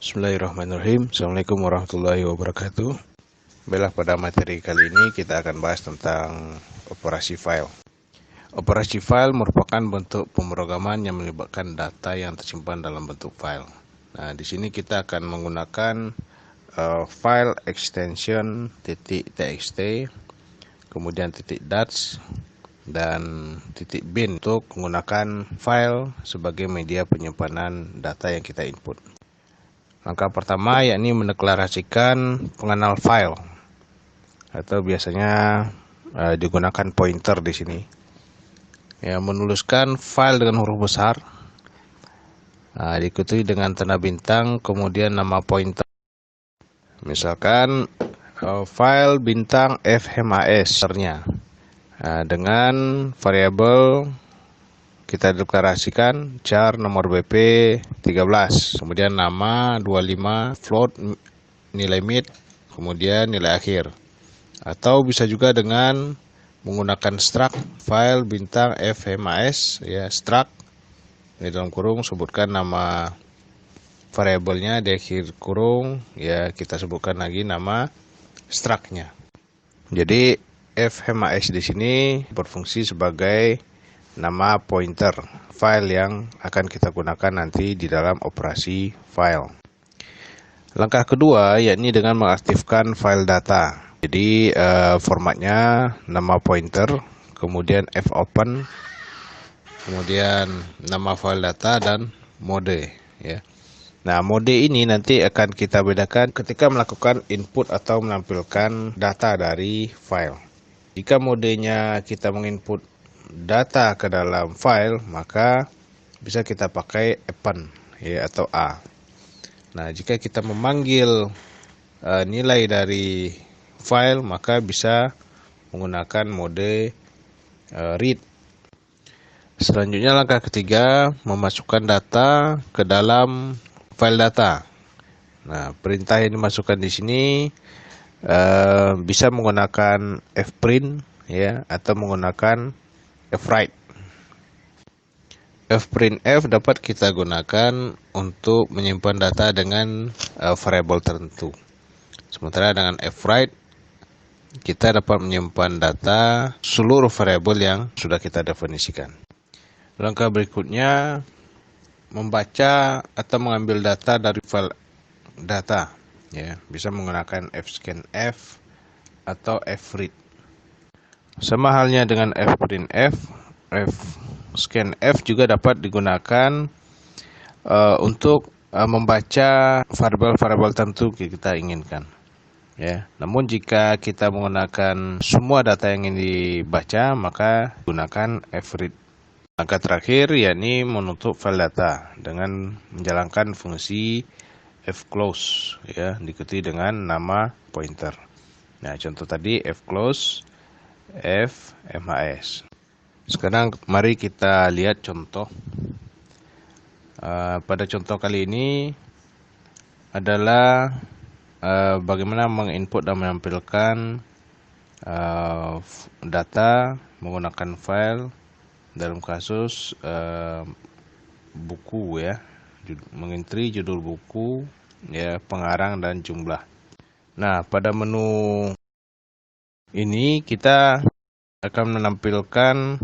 Bismillahirrahmanirrahim. Assalamualaikum warahmatullahi wabarakatuh. Baiklah, pada materi kali ini kita akan bahas tentang operasi file. Operasi file merupakan bentuk pemrograman yang melibatkan data yang tersimpan dalam bentuk file. Nah, di sini kita akan menggunakan file extension .txt, kemudian .dats dan .bin untuk menggunakan file sebagai media penyimpanan data yang kita input. Langkah pertama yakni mendeklarasikan pengenal file, atau biasanya digunakan pointer di sini. Ya, menuliskan file dengan huruf besar, diikuti dengan tanda bintang, kemudian nama pointer. Misalkan file bintang fmas-nya, dengan variabel kita deklarasikan char nomor BP 13, kemudian nama 25, float nilai mid, kemudian nilai akhir. Atau bisa juga dengan menggunakan struct file bintang fmas, ya, struct di dalam kurung sebutkan nama variabelnya, di akhir kurung ya kita sebutkan lagi nama struct-nya. Jadi fmas di sini berfungsi sebagai nama pointer file yang akan kita gunakan nanti di dalam operasi file. Langkah kedua yakni dengan mengaktifkan file data. Jadi formatnya nama pointer, kemudian fopen, kemudian nama file data dan mode, ya. Nah, mode ini nanti akan kita bedakan ketika melakukan input atau menampilkan data dari file. Jika modenya kita menginput data ke dalam file, maka bisa kita pakai append, ya, atau A. Nah, jika kita memanggil nilai dari file, maka bisa menggunakan mode read. Selanjutnya langkah ketiga, memasukkan data ke dalam file data. Nah, perintah yang dimasukkan di sini bisa menggunakan fprint, ya, atau menggunakan fwrite. Fprintf dapat kita gunakan untuk menyimpan data dengan variabel tertentu. Sementara dengan fwrite kita dapat menyimpan data seluruh variabel yang sudah kita definisikan. Langkah berikutnya membaca atau mengambil data dari file data, ya, bisa menggunakan fscanf atau fread. Sama halnya dengan fprintf, fscanf juga dapat digunakan untuk membaca variabel-variabel tertentu yang kita inginkan, ya. Namun jika kita menggunakan semua data yang ingin dibaca, maka gunakan fread. Langkah terakhir yakni menutup file data dengan menjalankan fungsi fclose, ya, diikuti dengan nama pointer. Nah, contoh tadi fclose fmas. Sekarang mari kita lihat contoh. Pada contoh kali ini adalah bagaimana menginput dan menampilkan data menggunakan file dalam kasus buku, ya, mengentri judul buku, ya, pengarang dan jumlah. Nah, pada menu ini kita akan menampilkan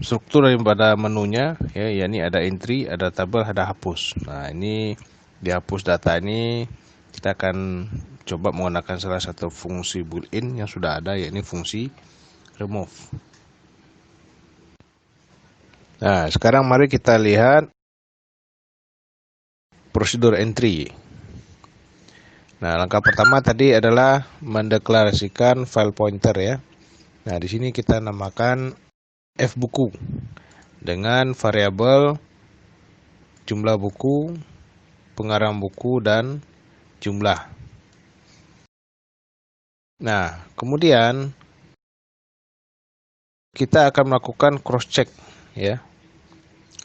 struktur daripada menunya, ya, yakni ada entry, ada tabel, ada hapus. Nah, ini dihapus data ini kita akan coba menggunakan salah satu fungsi built-in yang sudah ada, yakni fungsi remove. Nah, sekarang mari kita lihat prosedur entry. Nah, langkah pertama tadi adalah mendeklarasikan file pointer, ya. Nah, di sini kita namakan fbuku dengan variabel jumlah buku, pengarang buku, dan jumlah. Nah, kemudian kita akan melakukan cross check, ya,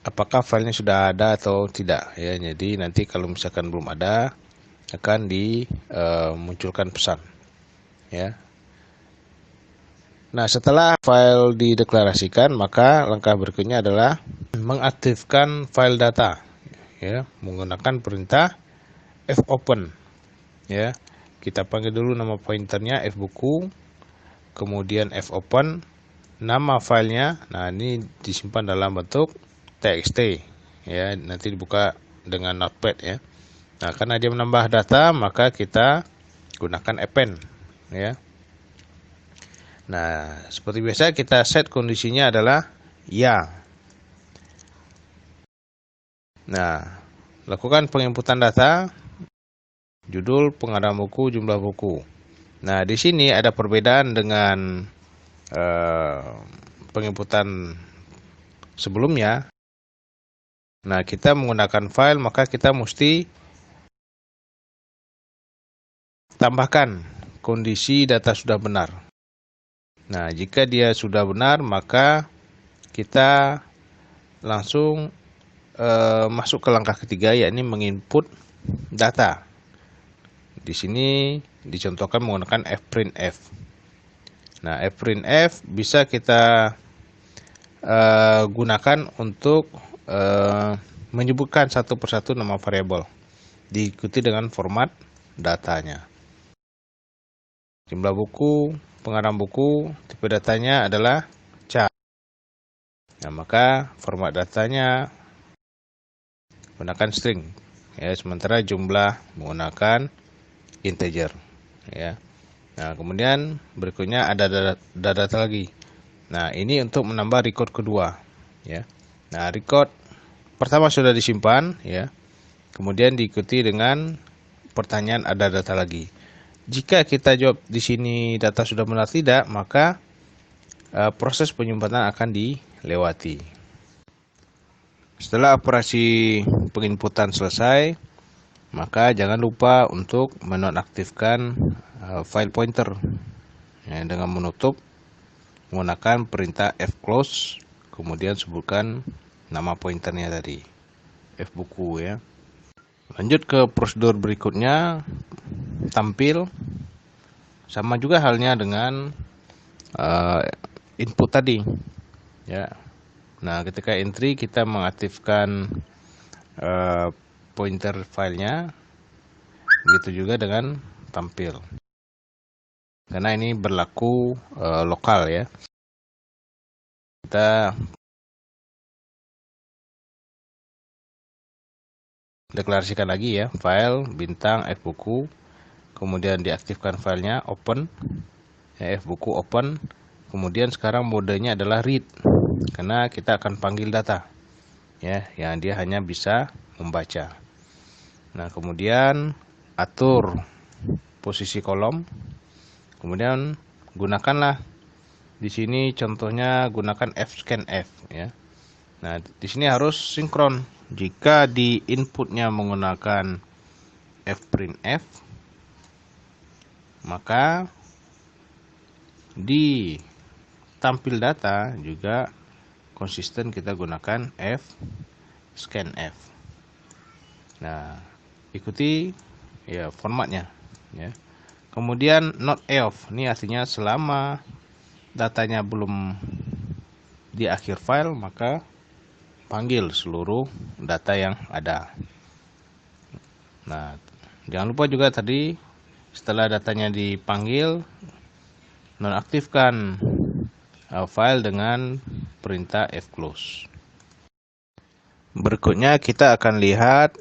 apakah filenya sudah ada atau tidak, ya. Jadi nanti kalau misalkan belum ada akan dimunculkan pesan, ya. Nah, setelah file dideklarasikan, maka langkah berikutnya adalah mengaktifkan file data, ya, menggunakan perintah fopen, ya. Kita panggil dulu nama pointernya fbuku, kemudian fopen, nama filenya. Nah, ini disimpan dalam bentuk txt, ya, nanti dibuka dengan notepad, ya. Nah, karena dia menambah data, maka kita gunakan append, ya. Nah, seperti biasa kita set kondisinya adalah ya. Nah, lakukan penginputan data, judul, pengarang buku, jumlah buku. Nah, di sini ada perbedaan dengan penginputan sebelumnya. Nah, kita menggunakan file, maka kita mesti tambahkan kondisi data sudah benar. Nah, jika dia sudah benar, maka kita langsung masuk ke langkah ketiga, yakni menginput data. Di sini dicontohkan menggunakan fprintf. Nah, fprintf bisa kita gunakan untuk menyebutkan satu persatu nama variabel, diikuti dengan format datanya. Jumlah buku, pengarang buku, tipe datanya adalah char. Nah, maka format datanya menggunakan string, ya, sementara jumlah menggunakan integer, ya. Nah, kemudian berikutnya ada data lagi. Nah, ini untuk menambah record kedua, ya. Nah, record pertama sudah disimpan, ya. Kemudian diikuti dengan pertanyaan ada data lagi. Jika kita jawab di sini data sudah benar tidak, maka proses penyimpanan akan dilewati. Setelah operasi penginputan selesai, maka jangan lupa untuk menonaktifkan file pointer, ya, dengan menutup menggunakan perintah fclose, kemudian sebutkan nama pointernya tadi, fbuku, ya. Lanjut ke prosedur berikutnya, tampil. Sama juga halnya dengan input tadi, ya. Nah, ketika entry kita mengaktifkan pointer filenya, begitu juga dengan tampil. Karena ini berlaku lokal, ya. Kita deklarasikan lagi, ya, file bintang fbuku, kemudian diaktifkan filenya open, ya, fbuku open. Kemudian sekarang modenya adalah read, karena kita akan panggil data, ya, yang dia hanya bisa membaca. Nah, kemudian atur posisi kolom, kemudian gunakanlah di sini contohnya gunakan fscanf, ya. Nah, di sini harus sinkron. Jika di inputnya menggunakan fprintf, maka di tampil data juga konsisten kita gunakan fscanf. Nah, ikuti, ya, formatnya, ya. Kemudian not eof, ini artinya selama datanya belum di akhir file, maka panggil seluruh data yang ada. Nah, jangan lupa juga tadi setelah datanya dipanggil, nonaktifkan file dengan perintah fclose. Berikutnya kita akan lihat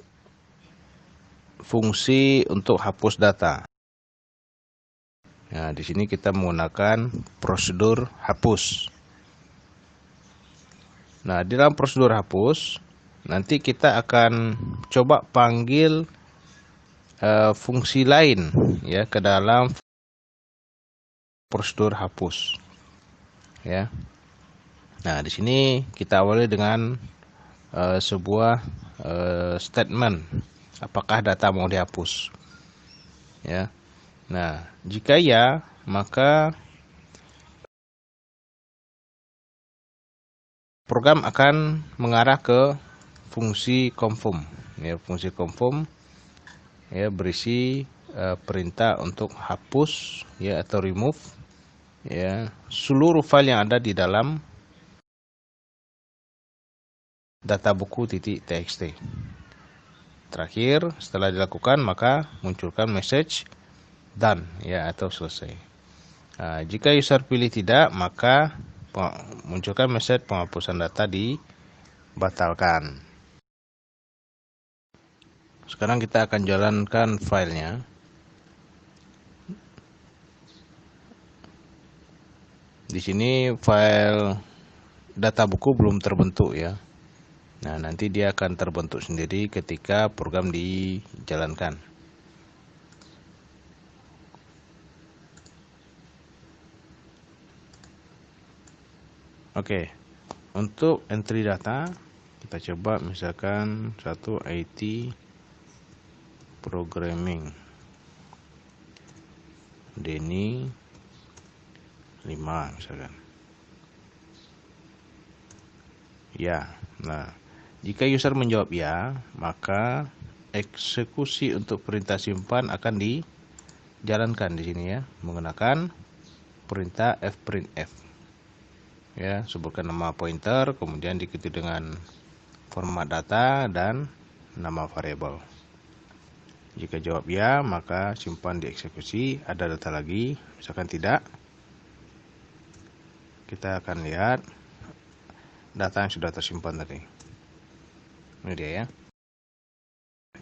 fungsi untuk hapus data. Nah, di sini kita menggunakan prosedur hapus. Nah, di dalam prosedur hapus, nanti kita akan coba panggil fungsi lain, ya, ke dalam prosedur hapus, ya. Nah, di sini kita awali dengan sebuah statement, apakah data mau dihapus, ya. Nah, jika ya, maka program akan mengarah ke fungsi confirm, ya. Fungsi confirm, ya, berisi perintah untuk hapus, ya, atau remove, ya, seluruh file yang ada di dalam data buku .txt. Terakhir, setelah dilakukan maka munculkan message done ya, atau selesai. Jika user pilih tidak, maka munculkan message penghapusan data dibatalkan. Sekarang kita akan jalankan filenya. Di sini file data buku belum terbentuk ya. Nah, nanti dia akan terbentuk sendiri ketika program dijalankan. Oke, untuk entry data kita coba misalkan satu IT programming Denny 5 misalkan. Ya, nah jika user menjawab ya, maka eksekusi untuk perintah simpan akan dijalankan di sini ya, menggunakan perintah fprintf. Ya, sebutkan nama pointer, kemudian diikuti dengan format data dan nama variabel. Jika jawab ya, maka simpan dieksekusi. Ada data lagi, misalkan tidak, kita akan lihat data yang sudah tersimpan tadi. Ini dia ya.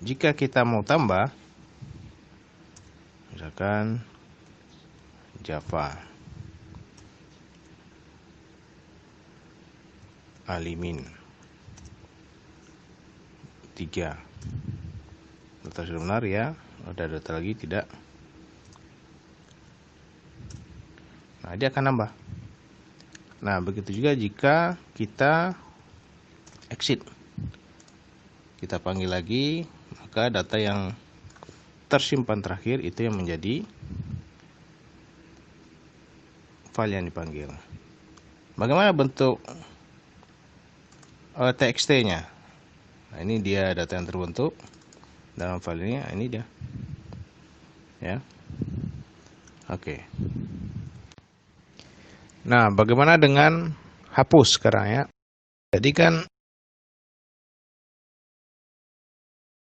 Jika kita mau tambah, misalkan Java Alimin 3, data sudah benar ya. Ada data lagi tidak? Nah, dia akan nambah. Nah, begitu juga jika kita exit, kita panggil lagi, maka data yang tersimpan terakhir itu yang menjadi file yang dipanggil. Bagaimana bentuk txt-nya? Nah, ini dia data yang terbentuk dalam file ini. Ini dia. Ya. Oke. Nah, bagaimana dengan hapus sekarang ya? Jadi kan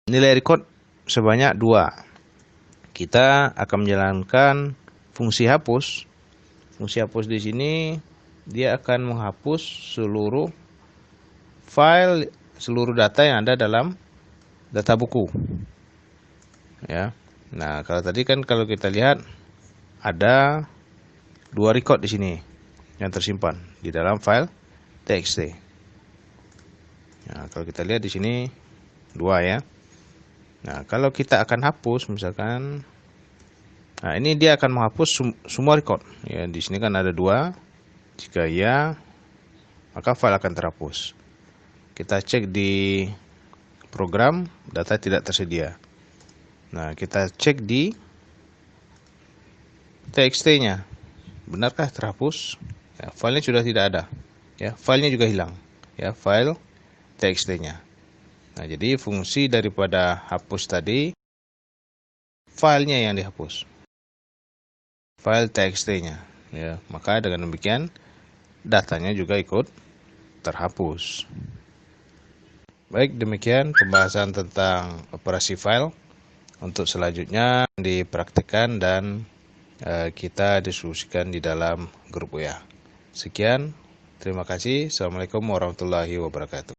nilai record sebanyak 2. Kita akan menjalankan fungsi hapus. Fungsi hapus di sini dia akan menghapus seluruh file, seluruh data yang ada dalam data buku. Ya. Nah, kalau tadi kan kalau kita lihat ada 2 record di sini yang tersimpan di dalam file txt. Nah, kalau kita lihat di sini 2 ya. Nah, kalau kita akan hapus misalkan, nah ini dia akan menghapus semua record. Ya, di sini kan ada 2. Jika ya, maka file akan terhapus. Kita cek di program, data tidak tersedia. Nah, kita cek di txt-nya. Benarkah terhapus? Ya, filenya sudah tidak ada. Ya, filenya juga hilang. Ya, file txt-nya. Nah, jadi fungsi daripada hapus tadi, filenya yang dihapus, file txt-nya. Ya, maka dengan demikian datanya juga ikut terhapus. Baik, demikian pembahasan tentang operasi file. Untuk selanjutnya dipraktikkan dan kita diskusikan di dalam grup WA. Sekian, terima kasih. Assalamualaikum warahmatullahi wabarakatuh.